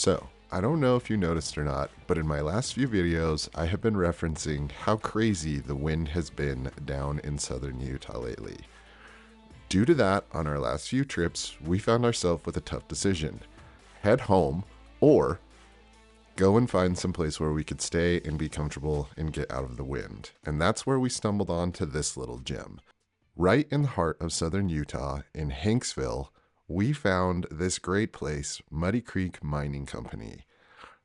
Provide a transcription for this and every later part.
So, I don't know if you noticed or not, but in my last few videos, I have been referencing how crazy the wind has been down in southern Utah lately. Due to that, on our last few trips, we found ourselves with a tough decision. Head home, or go and find some place where we could stay and be comfortable and get out of the wind. And that's where we stumbled onto this little gem. Right in the heart of southern Utah, in Hanksville, we found this great place, Muddy Creek Mining Company.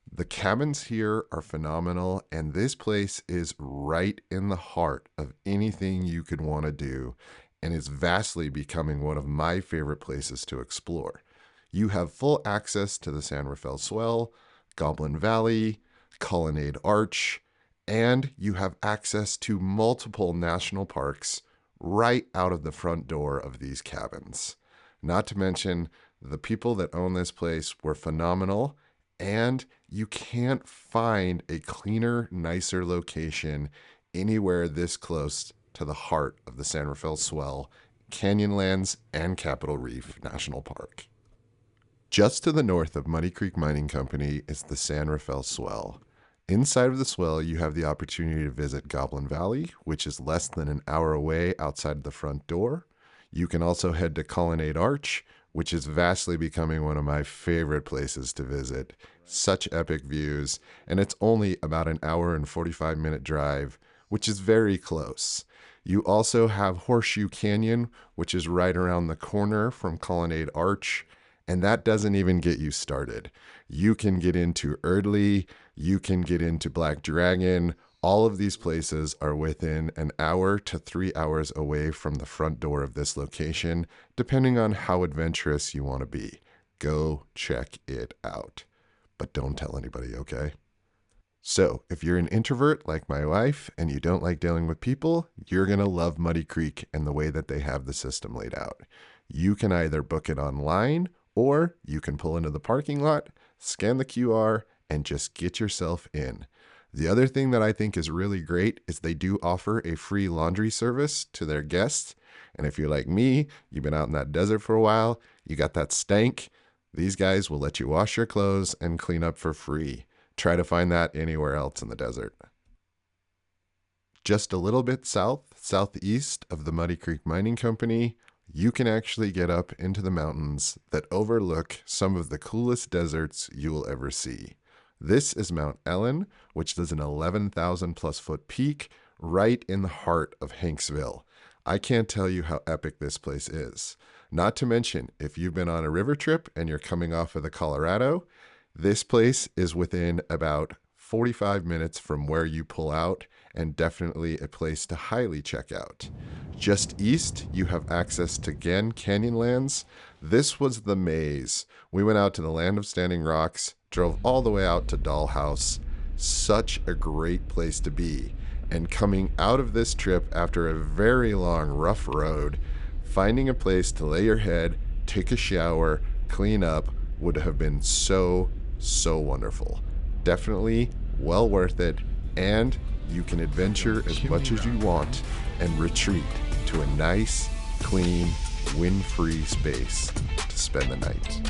The cabins here are phenomenal, and this place is right in the heart of anything you could want to do, and is vastly becoming one of my favorite places to explore. You have full access to the San Rafael Swell, Goblin Valley, Colonnade Arch, and you have access to multiple national parks right out of the front door of these cabins. Not to mention, the people that own this place were phenomenal, and you can't find a cleaner, nicer location anywhere this close to the heart of the San Rafael Swell, Canyonlands, and Capitol Reef National Park. Just to the north of Muddy Creek Mining Company is the San Rafael Swell. Inside of the swell, you have the opportunity to visit Goblin Valley, which is less than an hour away outside the front door. You can also head to Colonnade Arch, which is vastly becoming one of my favorite places to visit. Such epic views, and it's only about an hour and 45-minute drive, which is very close. You also have Horseshoe Canyon, which is right around the corner from Colonnade Arch, and that doesn't even get you started. You can get into Erdley, you can get into Black Dragon. All of these places are within an hour to 3 hours away from the front door of this location, depending on how adventurous you want to be. Go check it out. But don't tell anybody, okay? So, if you're an introvert like my wife and you don't like dealing with people, you're going to love Muddy Creek and the way that they have the system laid out. You can either book it online, or you can pull into the parking lot, scan the QR, and just get yourself in. The other thing that I think is really great is they do offer a free laundry service to their guests. And if you're like me, you've been out in that desert for a while, you got that stank, these guys will let you wash your clothes and clean up for free. Try to find that anywhere else in the desert. Just a little bit southeast of the Muddy Creek Mining Company, you can actually get up into the mountains that overlook some of the coolest deserts you will ever see. This is Mount Ellen, which is an 11,000 plus foot peak right in the heart of Hanksville. I can't tell you how epic this place is. Not to mention, if you've been on a river trip and you're coming off of the Colorado, this place is within about 45 minutes from where you pull out, and definitely a place to highly check out. Just east, you have access to Canyonlands. This was the maze. We went out to the Land of Standing Rocks, drove all the way out to Dollhouse. Such a great place to be. And coming out of this trip after a very long, rough road, finding a place to lay your head, take a shower, clean up, would have been so wonderful. Definitely well worth it, and you can adventure as much as you want and retreat to a nice, clean, wind-free space to spend the night.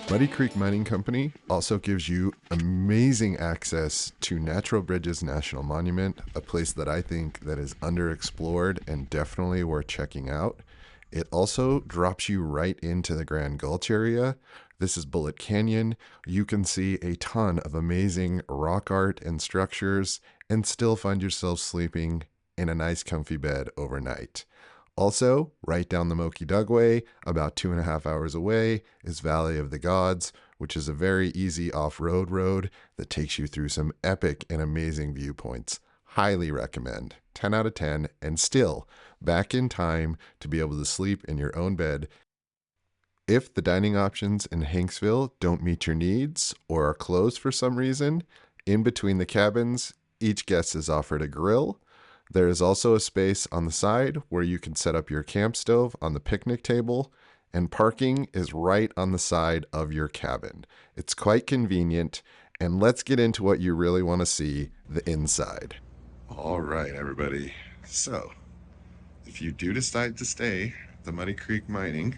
Muddy Creek Mining Company also gives you amazing access to Natural Bridges National Monument, a place that I think that is underexplored and definitely worth checking out. It also drops you right into the Grand Gulch area. This is Bullet Canyon. You can see a ton of amazing rock art and structures and still find yourself sleeping in a nice comfy bed overnight. Also, right down the Moki Dugway, about 2.5 hours away, is Valley of the Gods, which is a very easy off-road road that takes you through some epic and amazing viewpoints. highly recommend. 10 out of 10, and still back in time to be able to sleep in your own bed. If the dining options in Hanksville don't meet your needs or are closed for some reason, in between the cabins, each guest is offered a grill. There is also a space on the side where you can set up your camp stove on the picnic table, and parking is right on the side of your cabin. It's quite convenient, and let's get into what you really want to see, the inside. All right, everybody. So, if you do decide to stay at the Muddy Creek Mining,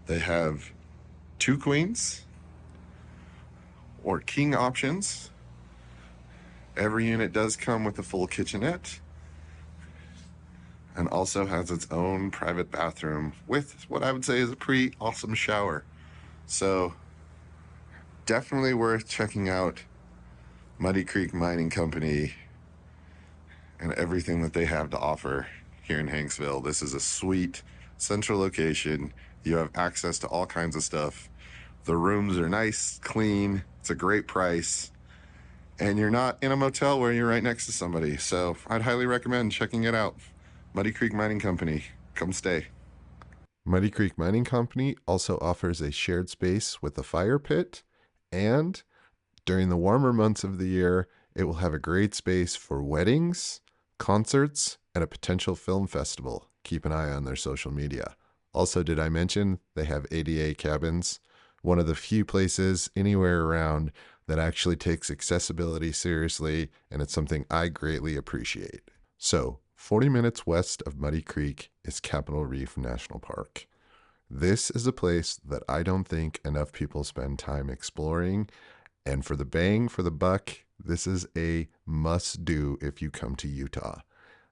they have 2 queens or king options. Every unit does come with a full kitchenette and also has its own private bathroom with what I would say is a pretty awesome shower. So definitely worth checking out Muddy Creek Mining Company and everything that they have to offer here in Hanksville. This is a sweet central location. You have access to all kinds of stuff. The rooms are nice, clean, it's a great price, and you're not in a motel where you're right next to somebody. So I'd highly recommend checking it out. Muddy Creek Mining Company, come stay. Muddy Creek Mining Company also offers a shared space with a fire pit, and during the warmer months of the year, it will have a great space for weddings, concerts, and a potential film festival. Keep an eye on their social media. Also, did I mention they have ADA cabins? One of the few places anywhere around that actually takes accessibility seriously, and it's something I greatly appreciate. So, 40 minutes west of Muddy Creek is Capitol Reef National Park. This is a place that I don't think enough people spend time exploring, and for the bang for the buck, this is a must-do if you come to Utah.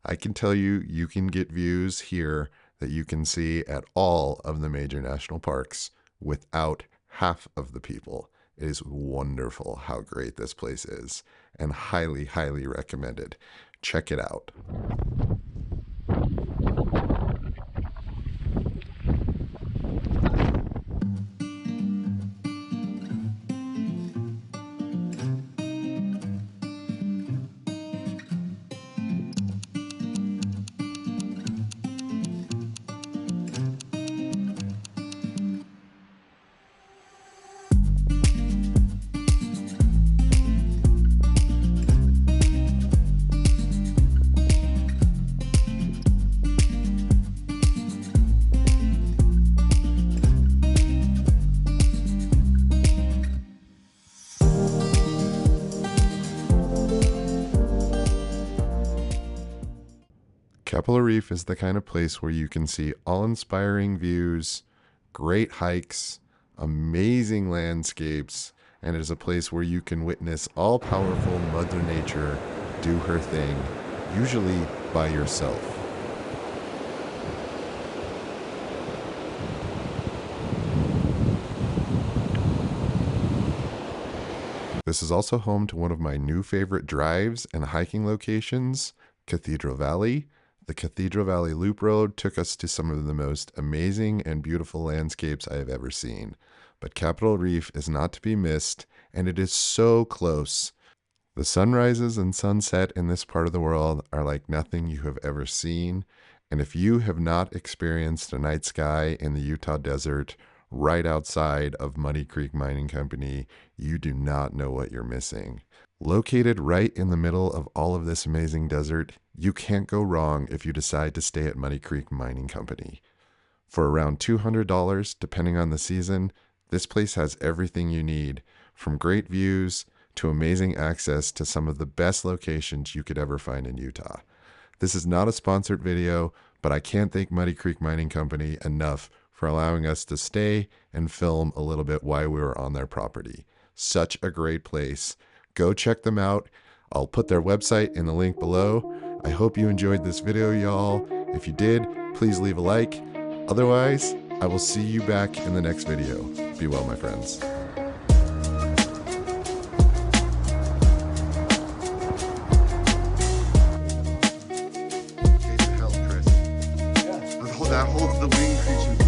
I can tell you, you can get views here that you can see at all of the major national parks without half of the people. It is wonderful how great this place is, and highly, highly recommended. Check it out. Capitol Reef is the kind of place where you can see awe-inspiring views, great hikes, amazing landscapes, and it is a place where you can witness all-powerful Mother Nature do her thing, usually by yourself. This is also home to one of my new favorite drives and hiking locations, Cathedral Valley. The Cathedral Valley Loop Road took us to some of the most amazing and beautiful landscapes I have ever seen. But Capitol Reef is not to be missed, and it is so close. The sunrises and sunset in this part of the world are like nothing you have ever seen, and if you have not experienced a night sky in the Utah desert right outside of Muddy Creek Mining Company, you do not know what you're missing. Located right in the middle of all of this amazing desert, you can't go wrong if you decide to stay at Muddy Creek Mining Company. For around $200, depending on the season, this place has everything you need, from great views to amazing access to some of the best locations you could ever find in Utah. This is not a sponsored video, but I can't thank Muddy Creek Mining Company enough for allowing us to stay and film a little bit while we were on their property. Such a great place. Go check them out. I'll put their website in the link below. I hope you enjoyed this video, y'all. If you did, please leave a like. Otherwise, I will see you back in the next video. Be well, my friends. That holds the wing creature.